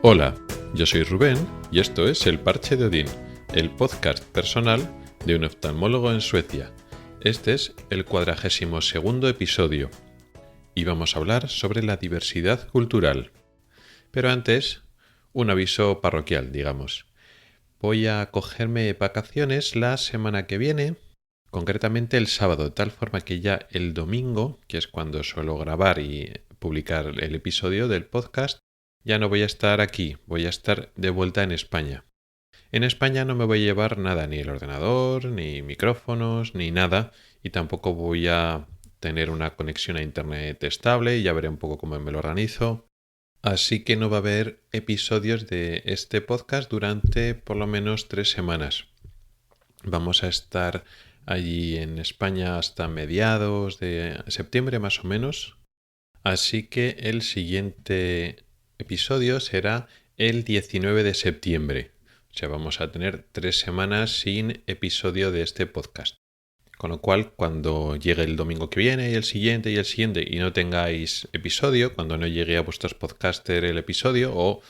Hola, yo soy Rubén y esto es El Parche de Odín, el podcast personal de un oftalmólogo en Suecia. Este es el 42º episodio y vamos a hablar sobre la diversidad cultural. Pero antes, un aviso parroquial, digamos. Voy a cogerme vacaciones la semana que viene, concretamente el sábado, de tal forma que ya el domingo, que es cuando suelo grabar y publicar el episodio del podcast, ya no voy a estar aquí, voy a estar de vuelta en España. En España no me voy a llevar nada, ni el ordenador, ni micrófonos, ni nada, y tampoco voy a tener una conexión a internet estable, y ya veré un poco cómo me lo organizo. Así que no va a haber episodios de este podcast durante por lo menos 3 semanas. Vamos a estar allí en España hasta mediados de septiembre más o menos. Así que el siguiente episodio será el 19 de septiembre. O sea, vamos a tener 3 semanas sin episodio de este podcast. Con lo cual, cuando llegue el domingo que viene y el siguiente y no tengáis episodio, cuando no llegue a vuestros podcasters el episodio, o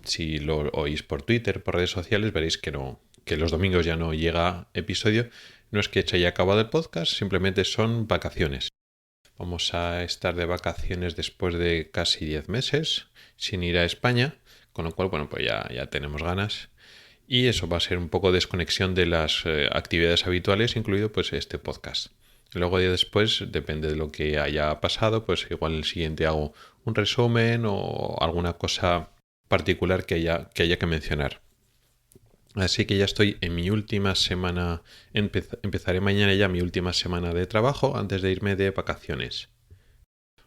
si lo oís por Twitter, por redes sociales, veréis que los domingos ya no llega episodio. No es que se haya acabado el podcast, simplemente son vacaciones. Vamos a estar de vacaciones después de casi 10 meses sin ir a España, con lo cual, pues ya tenemos ganas. Y eso va a ser un poco desconexión de las actividades habituales, incluido pues este podcast. Luego ya después, depende de lo que haya pasado, pues igual en el siguiente hago un resumen o alguna cosa particular que haya que mencionar. Así que ya estoy en mi última semana, empezaré mañana ya mi última semana de trabajo antes de irme de vacaciones.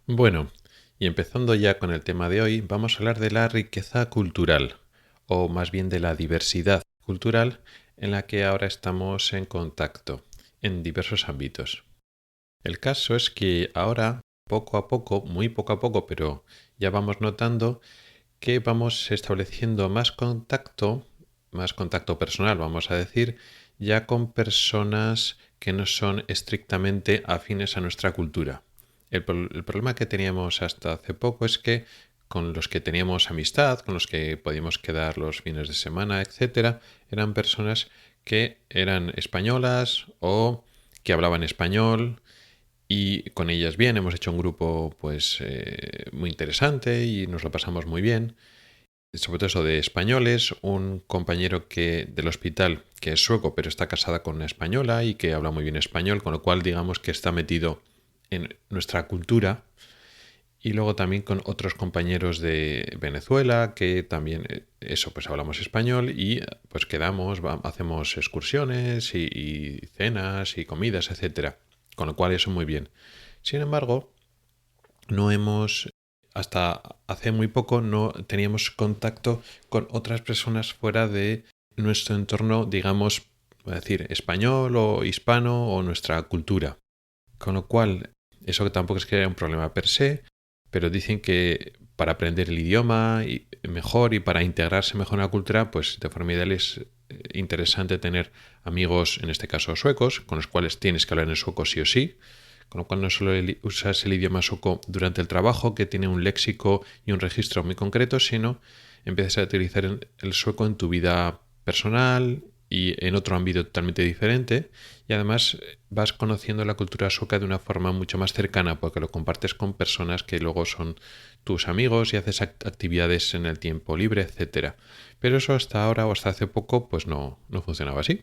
Bueno, y empezando ya con el tema de hoy, vamos a hablar de la riqueza cultural, o más bien de la diversidad cultural en la que ahora estamos en contacto, en diversos ámbitos. El caso es que ahora, poco a poco, muy poco a poco, pero ya vamos notando que vamos estableciendo más contacto personal, vamos a decir, ya con personas que no son estrictamente afines a nuestra cultura. El problema que teníamos hasta hace poco es que con los que teníamos amistad, con los que podíamos quedar los fines de semana, etcétera, eran personas que eran españolas o que hablaban español y con ellas bien. Hemos hecho un grupo pues muy interesante y nos lo pasamos muy bien. Sobre todo eso de españoles, un compañero del hospital que es sueco pero está casada con una española y que habla muy bien español, con lo cual digamos que está metido en nuestra cultura. Y luego también con otros compañeros de Venezuela que también pues hablamos español y pues quedamos, hacemos excursiones y cenas y comidas, etcétera. Con lo cual eso muy bien. Sin embargo, hasta hace muy poco no teníamos contacto con otras personas fuera de nuestro entorno, digamos, voy a decir, español o hispano o nuestra cultura. Con lo cual, eso tampoco es que sea un problema per se, pero dicen que para aprender el idioma mejor y para integrarse mejor en la cultura, pues de forma ideal es interesante tener amigos, en este caso suecos, con los cuales tienes que hablar en sueco sí o sí, con lo cual no solo usas el idioma sueco durante el trabajo, que tiene un léxico y un registro muy concreto, sino empiezas a utilizar el sueco en tu vida personal y en otro ámbito totalmente diferente, y además vas conociendo la cultura sueca de una forma mucho más cercana porque lo compartes con personas que luego son tus amigos y haces actividades en el tiempo libre, etcétera. Pero eso hasta ahora o hasta hace poco pues no funcionaba así.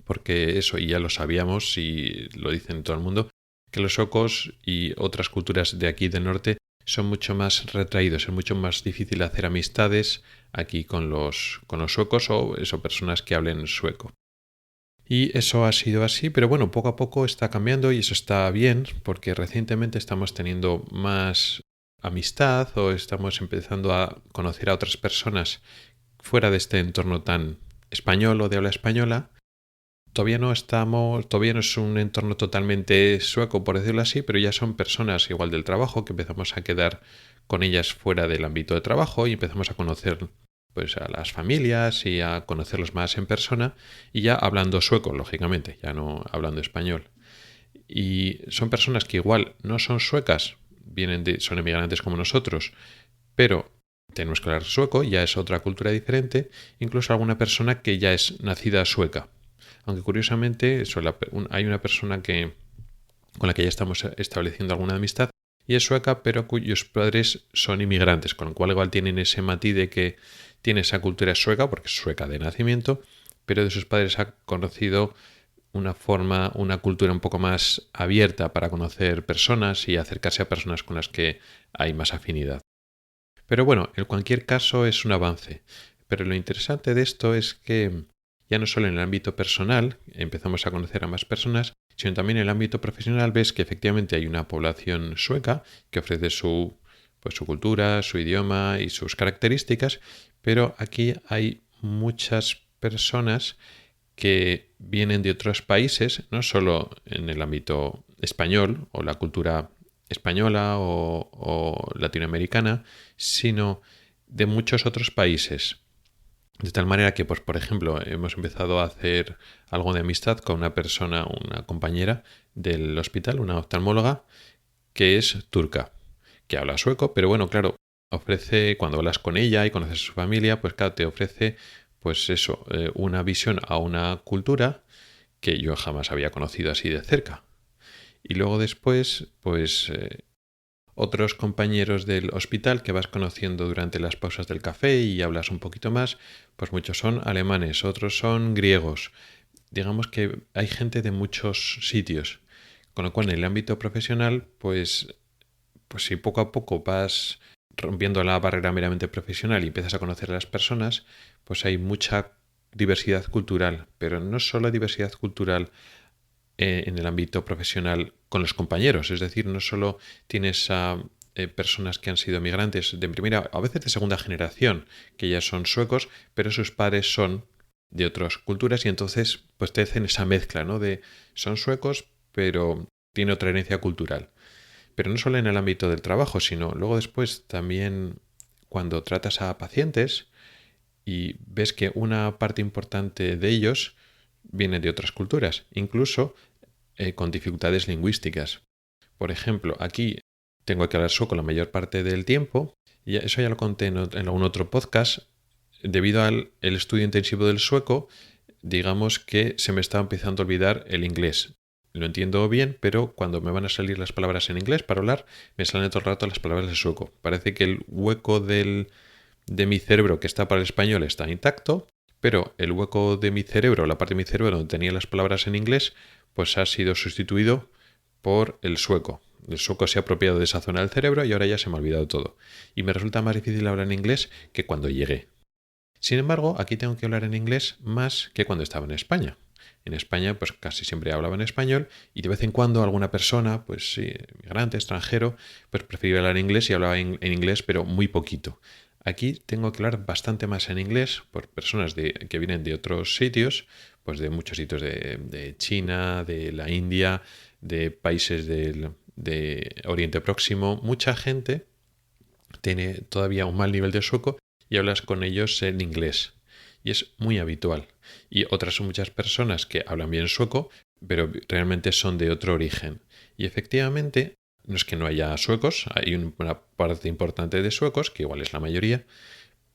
Porque eso, y ya lo sabíamos y lo dicen todo el mundo, que los suecos y otras culturas de aquí del norte son mucho más retraídos, es mucho más difícil hacer amistades aquí con los suecos o personas que hablen sueco. Y eso ha sido así, pero bueno, poco a poco está cambiando y eso está bien porque recientemente estamos teniendo más amistad o estamos empezando a conocer a otras personas fuera de este entorno tan español o de habla española. Todavía no es un entorno totalmente sueco, por decirlo así, pero ya son personas igual del trabajo que empezamos a quedar con ellas fuera del ámbito de trabajo y empezamos a conocer pues a las familias y a conocerlos más en persona y ya hablando sueco, lógicamente, ya no hablando español. Y son personas que igual no son suecas, son emigrantes como nosotros, pero tenemos que hablar sueco, ya es otra cultura diferente, incluso alguna persona que ya es nacida sueca. Aunque curiosamente hay una persona con la que ya estamos estableciendo alguna amistad y es sueca, pero cuyos padres son inmigrantes, con lo cual igual tienen ese matiz de que tiene esa cultura sueca, porque es sueca de nacimiento, pero de sus padres ha conocido una cultura un poco más abierta para conocer personas y acercarse a personas con las que hay más afinidad. Pero bueno, en cualquier caso es un avance. Pero lo interesante de esto es que ya no solo en el ámbito personal empezamos a conocer a más personas, sino también en el ámbito profesional ves que efectivamente hay una población sueca que ofrece su cultura, su idioma y sus características, pero aquí hay muchas personas que vienen de otros países, no solo en el ámbito español o la cultura española o latinoamericana, sino de muchos otros países. De tal manera que, pues, por ejemplo, hemos empezado a hacer algo de amistad con una persona, una compañera del hospital, una oftalmóloga, que es turca, que habla sueco, pero bueno, claro, ofrece, cuando hablas con ella y conoces a su familia, pues claro, te ofrece, pues eso, una visión a una cultura que yo jamás había conocido así de cerca. Y luego después, pues otros compañeros del hospital que vas conociendo durante las pausas del café y hablas un poquito más, pues muchos son alemanes, otros son griegos. Digamos que hay gente de muchos sitios, con lo cual en el ámbito profesional, pues si poco a poco vas rompiendo la barrera meramente profesional y empiezas a conocer a las personas, pues hay mucha diversidad cultural, pero no solo diversidad cultural en el ámbito profesional con los compañeros, es decir, no solo tienes a personas que han sido migrantes de primera, a veces de segunda generación, que ya son suecos, pero sus padres son de otras culturas y entonces pues te hacen esa mezcla, ¿no? De son suecos, pero tiene otra herencia cultural. Pero no solo en el ámbito del trabajo, sino luego después también cuando tratas a pacientes y ves que una parte importante de ellos viene de otras culturas, incluso con dificultades lingüísticas. Por ejemplo, aquí tengo que hablar sueco la mayor parte del tiempo, y eso ya lo conté en algún otro podcast. Debido al estudio intensivo del sueco, digamos que se me está empezando a olvidar el inglés. Lo entiendo bien, pero cuando me van a salir las palabras en inglés para hablar, me salen todo el rato las palabras de sueco. Parece que el hueco de mi cerebro que está para el español está intacto, pero el hueco de mi cerebro, la parte de mi cerebro donde tenía las palabras en inglés, pues ha sido sustituido por el sueco. El sueco se ha apropiado de esa zona del cerebro y ahora ya se me ha olvidado todo. Y me resulta más difícil hablar en inglés que cuando llegué. Sin embargo, aquí tengo que hablar en inglés más que cuando estaba en España. En España, pues casi siempre hablaba en español y de vez en cuando alguna persona, pues sí, migrante, extranjero, pues prefería hablar en inglés y hablaba en inglés, pero muy poquito. Aquí tengo que hablar bastante más en inglés por personas que vienen de otros sitios, pues de muchos sitios de China, de la India, de países de Oriente Próximo. Mucha gente tiene todavía un mal nivel de sueco y hablas con ellos en inglés. Y es muy habitual. Y otras son muchas personas que hablan bien sueco, pero realmente son de otro origen. Y efectivamente, no es que no haya suecos, hay una parte importante de suecos, que igual es la mayoría,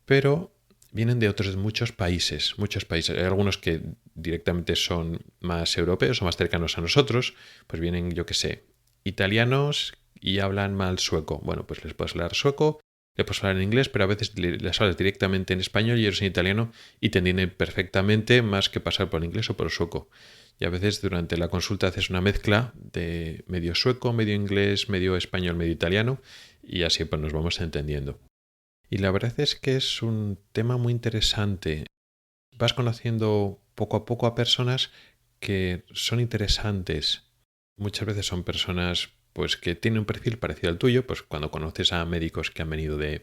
pero vienen de otros muchos países, muchos países. Hay algunos que directamente son más europeos o más cercanos a nosotros, pues vienen, yo qué sé, italianos y hablan mal sueco. Bueno, pues les puedes hablar sueco, le puedes hablar en inglés, pero a veces les hablas directamente en español y ellos en italiano y te entienden perfectamente más que pasar por inglés o por sueco. Y a veces durante la consulta haces una mezcla de medio sueco, medio inglés, medio español, medio italiano y así pues nos vamos entendiendo. Y la verdad es que es un tema muy interesante. Vas conociendo poco a poco a personas que son interesantes. Muchas veces son personas pues que tienen un perfil parecido al tuyo, pues cuando conoces a médicos que han venido de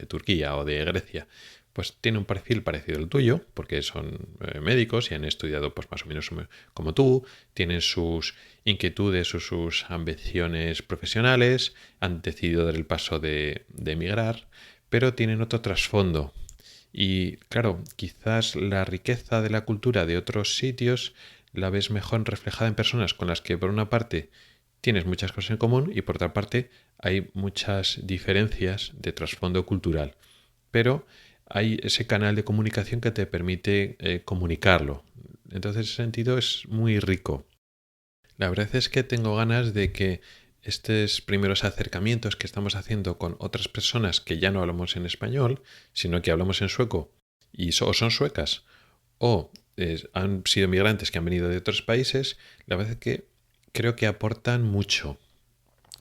Turquía o de Grecia, pues tienen un perfil parecido al tuyo, porque son médicos y han estudiado pues más o menos como tú, tienen sus inquietudes o sus ambiciones profesionales, han decidido dar el paso de emigrar, pero tienen otro trasfondo. Y claro, quizás la riqueza de la cultura de otros sitios la ves mejor reflejada en personas con las que por una parte tienes muchas cosas en común y por otra parte hay muchas diferencias de trasfondo cultural. pero hay ese canal de comunicación que te permite comunicarlo. Entonces, en ese sentido es muy rico. La verdad es que tengo ganas de que estos primeros acercamientos que estamos haciendo con otras personas que ya no hablamos en español, sino que hablamos en sueco, o son suecas, o han sido migrantes que han venido de otros países, la verdad es que creo que aportan mucho.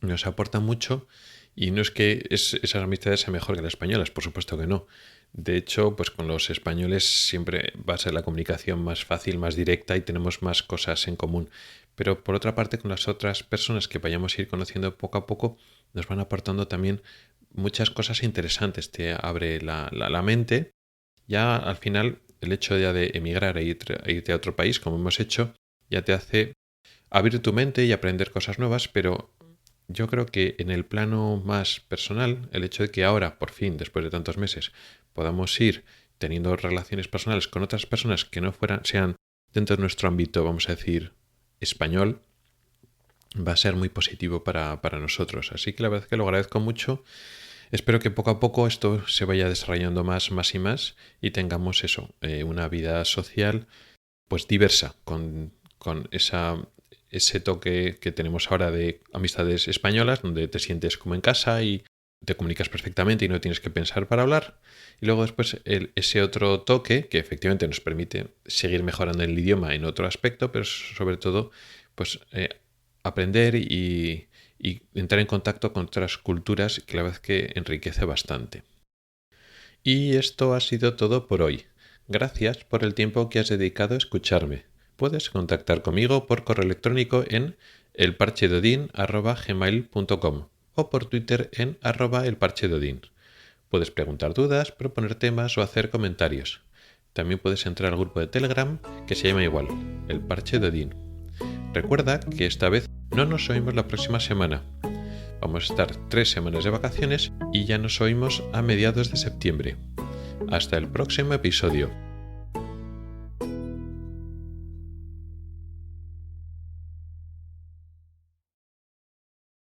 Nos aportan mucho y no es que esas amistades sean mejor que las españolas, por supuesto que no. De hecho, pues con los españoles siempre va a ser la comunicación más fácil, más directa y tenemos más cosas en común. Pero por otra parte, con las otras personas que vayamos a ir conociendo poco a poco, nos van aportando también muchas cosas interesantes. Te abre la mente. Ya al final, el hecho ya de emigrar e irte a otro país, como hemos hecho, ya te hace abrir tu mente y aprender cosas nuevas, pero yo creo que en el plano más personal, el hecho de que ahora, por fin, después de tantos meses, podamos ir teniendo relaciones personales con otras personas que no sean dentro de nuestro ámbito, vamos a decir, español, va a ser muy positivo para nosotros. Así que la verdad es que lo agradezco mucho. Espero que poco a poco esto se vaya desarrollando más y más y tengamos eso, una vida social pues diversa, con ese toque que tenemos ahora de amistades españolas, donde te sientes como en casa y te comunicas perfectamente y no tienes que pensar para hablar. Y luego después ese otro toque que efectivamente nos permite seguir mejorando el idioma en otro aspecto, pero sobre todo pues aprender y entrar en contacto con otras culturas, que la verdad es que enriquece bastante. Y esto ha sido todo por hoy. Gracias por el tiempo que has dedicado a escucharme. Puedes contactar conmigo por correo electrónico en elparchedodin@gmail.com o por Twitter en @elparchedodin. Puedes preguntar dudas, proponer temas o hacer comentarios. También puedes entrar al grupo de Telegram que se llama igual, El Parche de Odín. Recuerda que esta vez no nos oímos la próxima semana. Vamos a estar 3 semanas de vacaciones y ya nos oímos a mediados de septiembre. Hasta el próximo episodio.